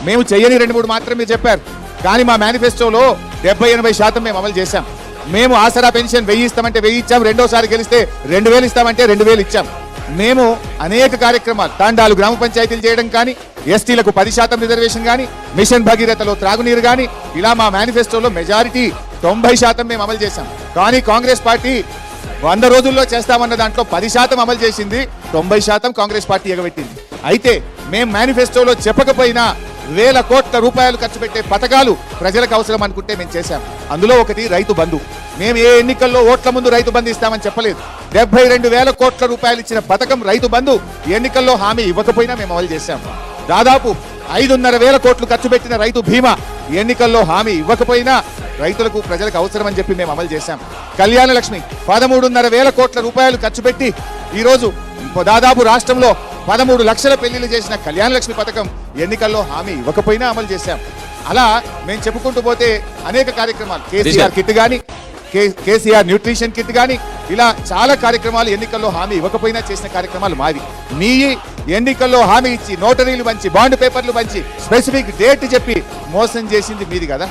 మేము చెయ్యని 2-3 మాత్రం మీరు చెప్పారు. కానీ మా మేనిఫెస్టోలో 70-80% మేము అమలు చేశాం. మేము ఆసరా పెన్షన్ 1000 ఇస్తామంటే 1000 ఇచ్చాం. రెండోసారి గెలిస్తే 2000 ఇస్తామంటే 2000 ఇచ్చాం. మేము అనేక కార్యక్రమాలు, తాండాలు గ్రామ పంచాయతీలు చేయడం కానీ, ఎస్టీలకు 10% రిజర్వేషన్ కానీ, మిషన్ భగీరథలో త్రాగునీరు కానీ, ఇలా మా మేనిఫెస్టోలో మెజారిటీ 90% మేము అమలు చేశాం. కానీ కాంగ్రెస్ పార్టీ 100 రోజుల్లో చేస్తామన్న దాంట్లో 10% అమలు చేసింది, 90% కాంగ్రెస్ పార్టీ ఎగబెట్టింది. అయితే మేము మేనిఫెస్టోలో చెప్పకపోయినా వేల కోట్ల రూపాయలు ఖర్చు పెట్టే పథకాలు ప్రజలకు అవసరం అనుకుంటే మేము చేశాం. అందులో ఒకటి రైతు బంధు. మేము ఏ ఎన్నికల్లో ఓట్ల ముందు రైతు బంధు ఇస్తామని చెప్పలేదు. 72,000 కోట్ల రూపాయలు ఇచ్చిన పథకం రైతు బంధు ఎన్నికల్లో హామీ ఇవ్వకపోయినా మేము అమలు చేశాం. దాదాపు 5,500 కోట్లు ఖర్చు పెట్టిన రైతు బీమా ఎన్నికల్లో హామీ ఇవ్వకపోయినా రైతులకు ప్రజలకు అవసరం అని చెప్పి మేము అమలు చేశాం. కళ్యాణ లక్ష్మి 13,500 కోట్ల రూపాయలు ఖర్చు పెట్టి ఈరోజు దాదాపు రాష్ట్రంలో 13 లక్షల పెళ్లిళ్ళు చేసిన కళ్యాణ లక్ష్మి పథకం ఎన్నికల్లో హామీ ఇవ్వకపోయినా అమలు చేశాం. అలా మేము చెప్పుకుంటూ పోతే అనేక కార్యక్రమాలు, కేసీఆర్ కిట్ కానీ, కేసీఆర్ న్యూట్రిషన్ కిట్ కానీ, ఇలా చాలా కార్యక్రమాలు ఎన్నికల్లో హామీ ఇవ్వకపోయినా చేసిన కార్యక్రమాలు మావి. మీ ఎన్నికల్లో హామీ ఇచ్చి నోటరీలు పంచి బాండ్ పేపర్లు పంచి స్పెసిఫిక్ డేట్ చెప్పి మోసం చేసింది మీది కదా.